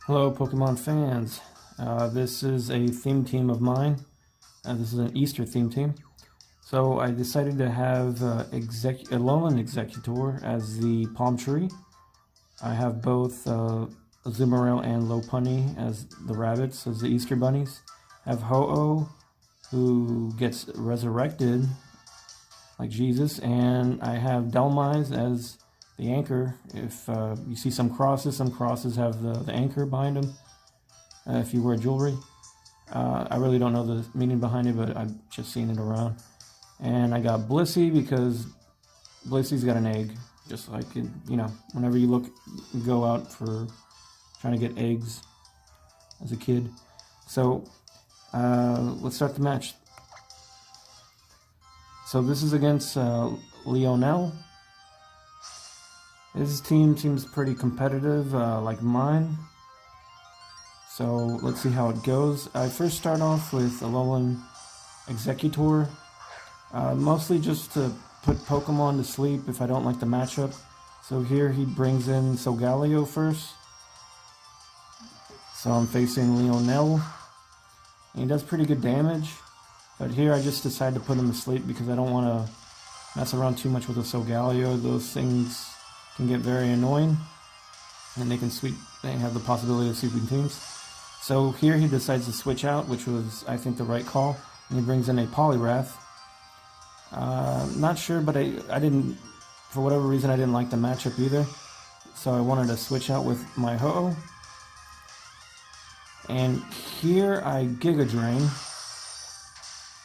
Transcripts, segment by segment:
Hello Pokemon fans, this is a theme team of mine. This is an Easter theme team. So I decided to have Alolan Executor as the palm tree. I have both Azumarill and Lopunny as the rabbits, as the Easter bunnies. I have Ho-Oh, who gets resurrected like Jesus, and I have Dhelmise as the anchor. If you see some crosses have the anchor behind them. If you wear jewelry, I really don't know the meaning behind it, but I've just seen it around. And I got Blissey because Blissey's got an egg, just like whenever you go out for trying to get eggs as a kid. So let's start the match. So this is against Lionel. His team seems pretty competitive, like mine. So let's see how it goes. I first start off with Alolan Executor, mostly just to put Pokemon to sleep if I don't like the matchup. So here he brings in Solgaleo first. So I'm facing Lionel, and he does pretty good damage. But here I just decided to put him to sleep because I don't want to mess around too much with the Solgaleo. Those things can get very annoying, and they have the possibility of sweeping teams. So here he decides to switch out, which was, I think, the right call, and he brings in a Poliwrath. Not sure, but I didn't, for whatever reason, I didn't like the matchup either, so I wanted to switch out with my Ho-Oh. And here I Giga Drain,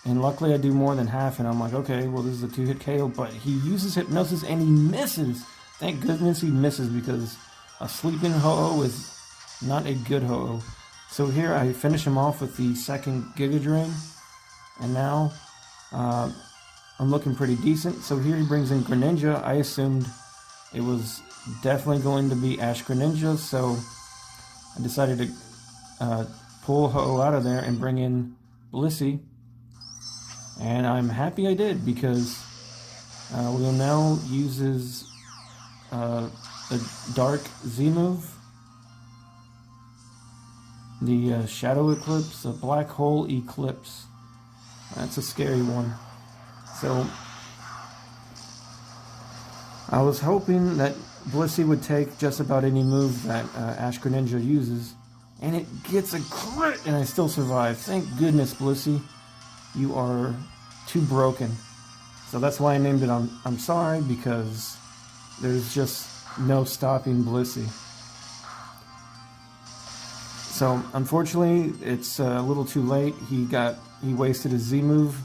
and luckily I do more than half, and I'm like, okay, well this is a 2-hit KO, but he uses Hypnosis and he misses. Thank goodness he misses, because a sleeping Ho-Oh is not a good Ho-Oh. So here I finish him off with the second Giga Drain, and now I'm looking pretty decent. So here he brings in Greninja. I assumed it was definitely going to be Ash Greninja, so I decided to pull Ho-Oh out of there and bring in Blissey. And I'm happy I did, because Lionel uses the Dark Z move, the Shadow Eclipse, the Black Hole Eclipse. That's a scary one. So I was hoping that Blissey would take just about any move that Ash Greninja uses, and it gets a crit, and I still survive. Thank goodness, Blissey. You are too broken. So that's why I named it I'm sorry, because there's just no stopping Blissey. So unfortunately, it's a little too late. He wasted his Z move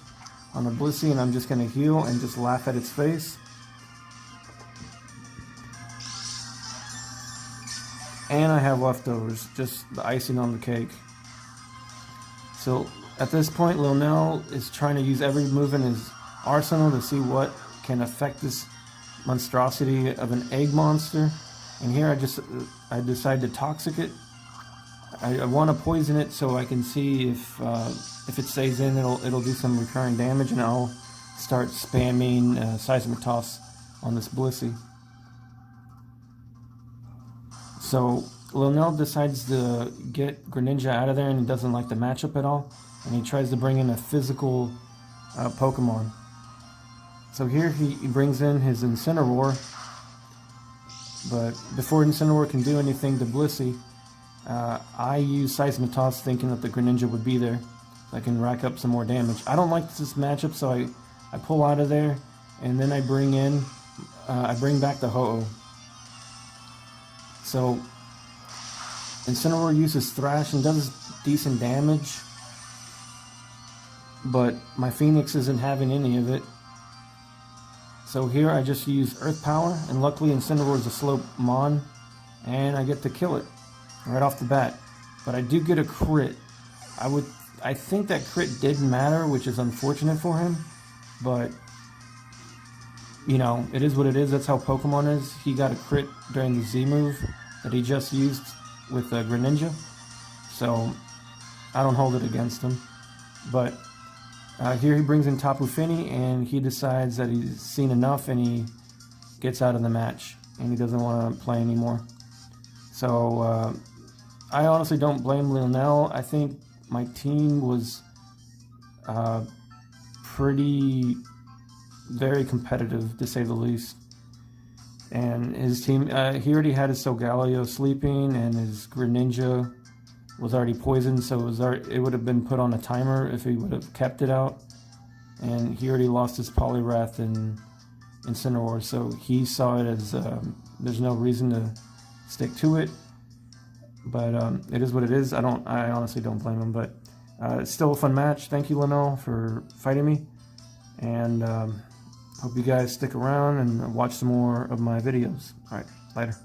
on the Blissey, and I'm just gonna heal and just laugh at its face. And I have leftovers, just the icing on the cake. So at this point, Lionel is trying to use every move in his arsenal to see what can affect this monstrosity of an egg monster. And here I decide to Toxic it. I want to poison it so I can see if it stays in, it'll do some recurring damage, and I'll start spamming Seismic Toss on this Blissey. So Lionel decides to get Greninja out of there, and he doesn't like the matchup at all, and he tries to bring in a physical Pokemon. So here he brings in his Incineroar, but before Incineroar can do anything to Blissey, I use Seismic Toss thinking that the Greninja would be there, so I can rack up some more damage. I don't like this matchup, so I pull out of there, and then I bring back the Ho-Oh. So Incineroar uses Thrash and does decent damage, but my Phoenix isn't having any of it. So here I just use Earth Power, and luckily Incineroar is a slow Mon, and I get to kill it right off the bat. But I do get a crit. I think that crit did matter, which is unfortunate for him, but it is what it is. That's how Pokemon is. He got a crit during the Z move that he just used with Greninja, so I don't hold it against him. But here he brings in Tapu Fini, and he decides that he's seen enough, and he gets out of the match, and he doesn't want to play anymore. So I honestly don't blame Lionel. I think my team was very competitive, to say the least. And his team, he already had his Solgaleo sleeping, and his Greninja was already poisoned, so it would have been put on a timer if he would have kept it out. And he already lost his Poliwrath and Incineroar, so he saw it as there's no reason to stick to it. But it is what it is. I honestly don't blame him, but it's still a fun match. Thank you, Lionel, for fighting me, and hope you guys stick around and watch some more of my videos. All right, later.